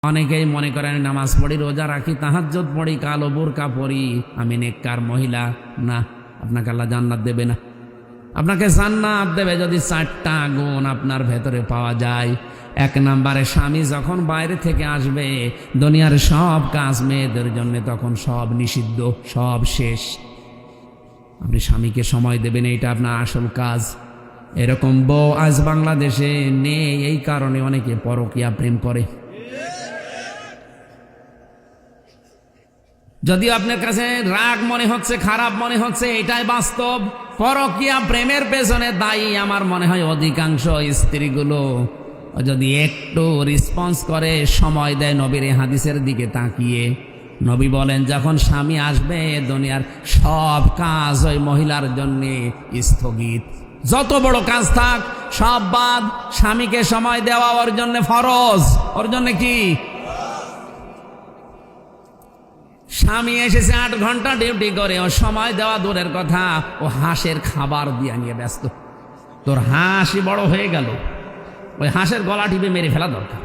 অনেকেই মনে করেন নামাজ পড়ি, রোজা রাখি, তাহাজ্জুদ পড়ি, কালো বোরকা পড়ি, আমি নেককার মহিলা। না, আপনাকে আল্লাহ জান্নাত দেবে না। আপনাকে জান্নাত দেবে যদি 4টা গুণ আপনার ভেতরে পাওয়া যায়। 1 নম্বরে, স্বামী যখন বাইরে থেকে আসবে, দুনিয়ার সব কাজ মেয়েদের জন্য তখন সব নিষিদ্ধ, সব শেষ। আপনি স্বামীকে সময় দেবেন, এইটা আপনার আসল কাজ। এরকম বউ আজ বাংলাদেশে নেই, এই কারণে অনেকে পরকীয়া প্রেম করে। যদিও আপনার কাছে রাগ মনে হচ্ছে, খারাপ মনে হচ্ছে, এটাই বাস্তব। পরকীয়া প্রেমের পেছনে দায়ী আমার মনে হয় অধিকাংশ স্ত্রীগুলো। যদি একটু রেসপন্স করে, সময় দেয় নবীর হাদিসের দিকে তাকিয়ে, নবী বলেন যখন স্বামী আসবে দুনিয়ার সব কাজ ওই মহিলার জন্য স্থগিত। যত বড় কাজ থাক সব বাদ, স্বামীকে সময় দেওয়া ওর জন্য ফরজ। ওর জন্য কি? স্বামী এসেছে 8 ঘন্টা ডিউটি করে, ও সময় দেওয়া দূরের কথা, ও হাঁসের খাবার দিয়ে নিয়ে ব্যস্ত। তোর হাঁসই বড় হয়ে গেল, ওই হাঁসের গলা টিপে মেরে ফেলা দরকার।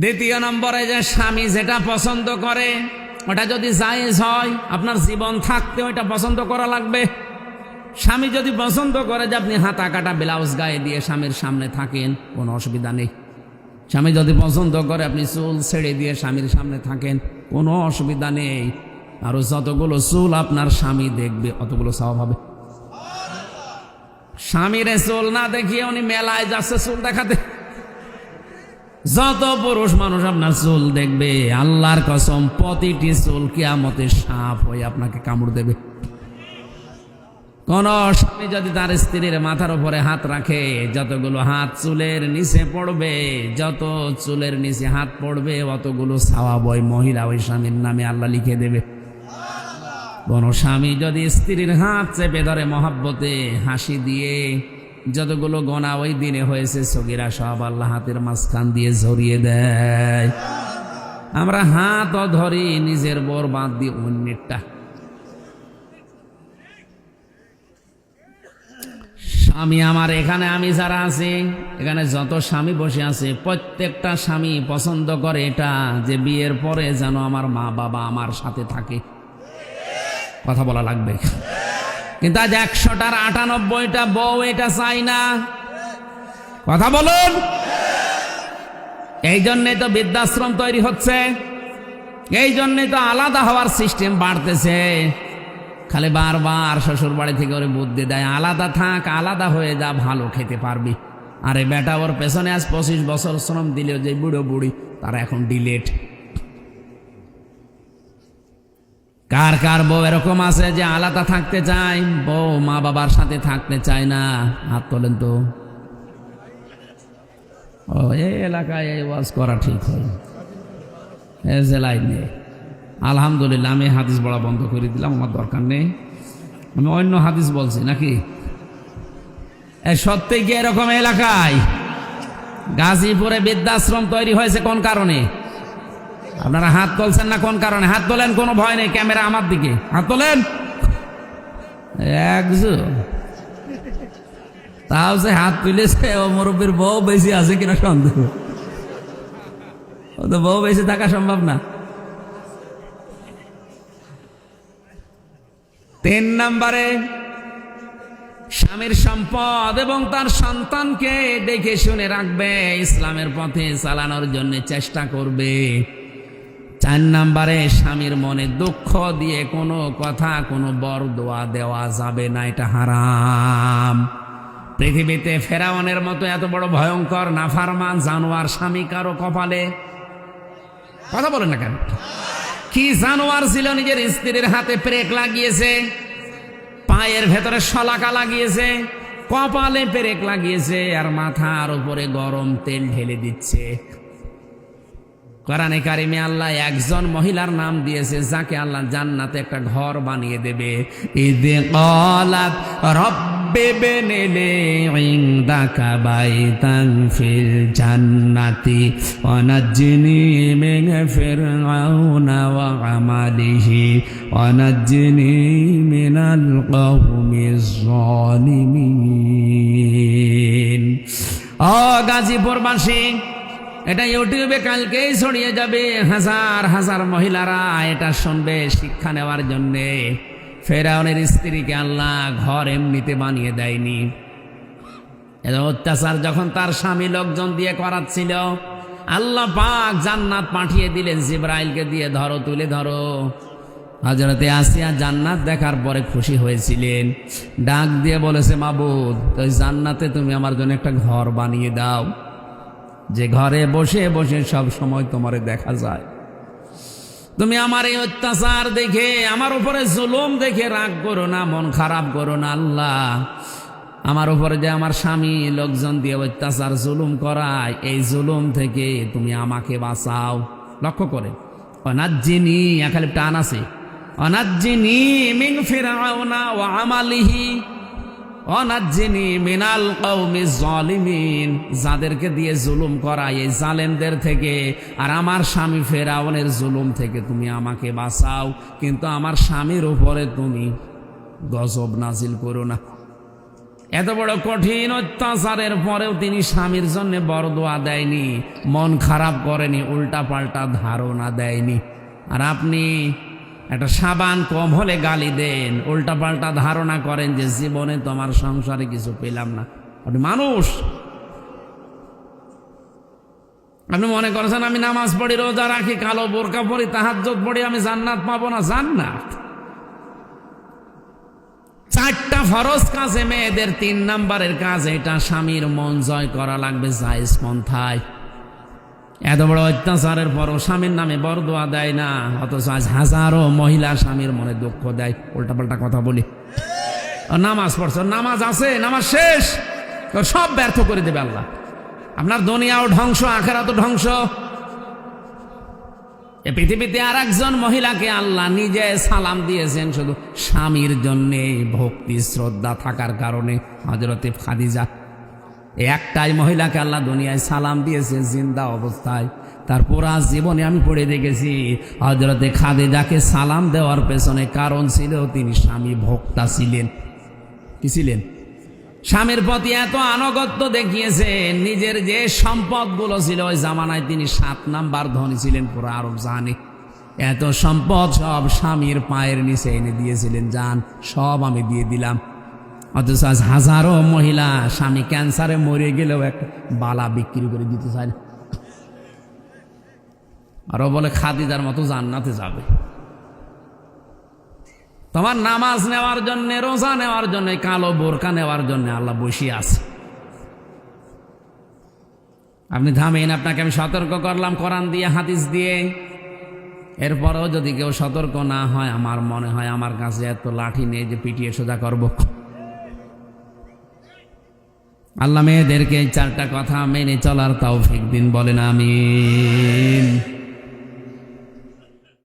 দ্বিতীয় নম্বরে, যে স্বামী যেটা পছন্দ করে ওটা যদি জায়েজ হয়, আপনার জীবন থাকতে ওইটা পছন্দ করা লাগবে। স্বামী যদি পছন্দ করে যে আপনি হাতা কাটা ব্লাউজ গায়ে দিয়ে স্বামীর সামনে থাকেন, কোনো অসুবিধা নেই। স্বামী যদি পছন্দ করে আপনি চুল ছেড়ে দিয়ে স্বামীর সামনে থাকেন, কোনো অসুবিধা নেই। আর যতগুলো চুল আপনার স্বামী দেখবে অতগুলো সওয়াব হবে। স্বামীর চুল না দেখিয়ে উনি মেলায় যাচ্ছে চুল দেখাতে। যত পুরুষ মানুষ আপনার চুল দেখবে, আল্লাহর কসম প্রতিটি চুল কিয়ামতে সাপ হয়ে আপনাকে কামড় দেবে। কোন স্বামী যদি তার স্ত্রীর মাথার উপরে হাত রাখে, যতগুলো হাত চুলের নিচে পড়বে, যত চুলের নিচে হাত পড়বে অতগুলো সওয়াব ওই মহিলা ওই স্বামীর নামে আল্লাহ লিখে দেবে। কোন স্বামী যদি স্ত্রীর হাত চেপে ধরে মহাব্বতে হাসি দিয়ে, যতগুলো গোনা ওই দিনে হয়েছে সগীরা সব আল্লাহ হাতের মাঝখান দিয়ে ঝরিয়ে দেয়। আমরা হাতও ধরি নিজের বরবাদ দিয়ে অন্যেরটা। স্বামী আমার এখানে, আমি যারা আছি এখানে যত স্বামী বসে আছে, প্রত্যেকটা স্বামী পছন্দ করে এটা যে বিয়ের পরে যেন আমার মা বাবা আমার সাথে থাকে। কথা বলা লাগবে। কিন্তু আজ 100টার 98টা বউ এটা চাই না। কথা বলুন। এই জন্যই তো বৃদ্ধাশ্রম তৈরি হচ্ছে, এই জন্যই তো আলাদা হওয়ার সিস্টেম বাড়তেছে। খালি বারবার শ্বশুর বাড়ি থেকে ওরে বুদ্ধি দেয়, আলাদা থাক, আলাদা হয়ে যা, ভালো খেতে পারবি। আরে বেটা, ওর পেছনে আজ 25 বছর শ্রম দিলেও যে বুড়ো বুড়ি তারা এখন ডিলেট। কার কার বউ এরকম আছে যে আলাদা থাকতে চায়, বউ মা বাবার সাথে থাকতে চায় না? হাত তোলেন তো। ও, এই এলাকায় এই ওয়াজ করা ঠিক হয়, এ জেলায় নেই। আলহামদুলিল্লাহ, আমি হাদিস বলা বন্ধ করে দিলাম, আমার দরকার নেই। আমি অন্য হাদিস বলছি নাকি? সত্যি কি এরকম এলাকায় গাজীপুরে বৃদ্ধাশ্রম তৈরি হয়েছে কোন কারণে? আপনারা হাত তুলছেন না কোন কারণে? হাত তোলেন, কোনো ভয় নেই, ক্যামেরা আমার দিকে, হাত তোলেন। একজন তাও যে হাত তুলেছে, ও মুরব্বীর বউ বেশি আছে কিনা সন্দেহ। ও তো বউ বেশি থাকা সম্ভব না। 3 নম্বরে, স্বামীর সম্পদ এবং তার সন্তানকে দেখে শুনে রাখবে, ইসলামের পথে চালানোর জন্য চেষ্টা করবে। 4 নম্বরে, স্বামীর মনে দুঃখ দিয়ে কোনো কথা, কোনো বরদোয়া দেওয়া যাবে না, এটা হারাম। পৃথিবীতে ফেরাউনের মতো এত বড় ভয়ঙ্কর নাফরমান জানোয়ার স্বামী কারো কপালে? কথা বলেন না কেন? কি জানোয়ার ছিল, নিজের স্ত্রীর হাতে পেরেক লাগিয়েছে, পায়ের ভেতরে শলাকা লাগিয়েছে, কপালে পেরেক লাগিয়েছে, আর মাথার উপরে গরম তেল ঢেলে দিচ্ছে। কোরআনে কারিমে আল্লাহ একজন মহিলার নাম দিয়েছে যাকে আল্লাহ জান্নাতে একটা ঘর বানিয়ে দেবে। ইযে ক্বালাত রব্বি বিনিলি ইনদাকা বাইতান ফিল জান্নাতি ওয়া নাজ্জিনি মিন ফিরআউনা ওয়া আমালিহি ওয়া নাজ্জিনি মিনাল কওমিজ জালিমিন। ও গাজীপুরবাসী, এটা ইউটিউবে কালকেই ছড়িয়ে যাবে, হাজার হাজার মহিলারা এটা শুনবে শিক্ষা নেওয়ার জন্যে। ফেরাউনের স্ত্রীকে আল্লাহ ঘর এমনিতে বানিয়ে দেয়নি। এত অত্যাচার যখন তার স্বামী লোকজন দিয়ে করাচ্ছিল, আল্লাহ পাক জান্নাত পাঠিয়ে দিলেন জিবরাইলকে দিয়ে, ধরো তুলে ধরো। হযরতে আসিয়া জান্নাত দেখার পরে খুশি হয়েছিলেন, ডাক দিয়ে বলেছে, মাবুদ তো জান্নাতে তুমি আমার জন্য একটা ঘর বানিয়ে দাও, যে ঘরে বসে বসে সব সময় তোমারে দেখা যায়। তুমি আমার এই অত্যাচার দেখে, আমার উপরে জুলুম দেখে রাগ করো না, মন খারাপ করো না। আল্লাহ আমার উপরে যে আমার স্বামী লোকজন দিয়ে অত্যাচার জুলুম করায়, এই জুলুম থেকে তুমি আমাকে বাঁচাও। লক্ষ্য করে অনাজ্জিনি, এখানে টান আছে, অনাজ্জিনি মিন ফিরআউনা ওয়া আমালিহি অনাজ্জিনি মিনাল কওমিজ জালিমিন। যাদেরকে দিয়ে জুলুম করায় এই জালেমদের থেকে, আর আমার স্বামী ফেরাউনের জুলুম থেকে তুমি আমাকে বাঁচাও, কিন্তু আমার স্বামীর উপরে তুমি গজব নাজিল করো না। এত বড় কঠিন অত্যাচারের পরেও তিনি স্বামীর জন্য বরদোয়া দেয়নি, মন খারাপ করেনি, উল্টা পাল্টা ধারণা দেয়নি। আর আপনি একটা সাবান কম হলে গালি দেন, উল্টা পাল্টা ধারণা করেন যে জীবনে তোমার সংসারে কিছু পেলাম না। আপনি মানুষ, আপনি মনে করছেন আমি নামাজ পড়ি, রোজা রাখি, কালো বোরকা পরি, তাহাজ্জুদ পড়ি, আমি জান্নাত পাবো না? জান্নাত 4টা ফরজ কাজে মেয়েদের 3 নাম্বারের কাজ এটা, স্বামীর মন জয় করা লাগবে জায়েজ পন্থায়। এত বড় অত্যাচারের পরও স্বামীর নামে বরদোয়া দেয় না, অথচ আজ হাজারো মহিলা স্বামীর মনে দুঃখ দেয়। উল্টাপাল্টা কথা বলি, নামাজ পড়ছো, নামাজ আছে, নামাজ শেষ, সব ব্যর্থ করে দেবে আল্লাহ। আপনার দুনিয়াও ধ্বংস, আখিরাতও ধ্বংস। এ পৃথিবীতে আর একজন মহিলাকে আল্লাহ নিজে সালাম দিয়েছেন শুধু স্বামীর জন্যে, ভক্তি শ্রদ্ধা থাকার কারণে। হযরতে খাদিজা, একটাই মহিলাকে আল্লাহ দুনিয়ায় সালাম দিয়েছে জিন্দা অবস্থায়। তার পুরা জীবনে আমি পড়ে দেখেছি, হযরতে খাদিজাকে সালাম দেওয়ার পেছনে কারণ ছিল তিনি স্বামী ভক্তা ছিলেন। কি ছিলেন? স্বামীর প্রতি এত আনুগত্য দেখিয়েছেন, নিজের যে সম্পদগুলো ছিল ওই জামানায় তিনি 7 নাম্বার ধনী ছিলেন পুরো আরব জাহানে। এত সম্পদ সব স্বামীর পায়ের নিচে এনে দিয়েছিলেন, যান সব আমি দিয়ে দিলাম। অথচ আজ হাজারো মহিলা স্বামী ক্যান্সারে মরে গেলেও এক বালা বিক্রি করে দিতে চায় না, আরো বলে খাদিজার মতো জান্নাতে যাবে। তোমার নামাজ নেওয়ার জন্য, রোজা নেওয়ার জন্য, কালো বোরকা নেওয়ার জন্য আল্লাহ বসিয়ে আছে। আপনি থামেন, আপনাকে আমি সতর্ক করলাম কোরআন দিয়ে, হাদিস দিয়ে। এরপরেও যদি কেউ সতর্ক না হয়, আমার মনে হয় আমার কাছে এত লাঠি নেই যে পিটিয়ে সোজা করব। আল্লাহ মেয়েদেরকে 4টা কথা মেনে চলার তৌফিক দিন, বলেন আমিন।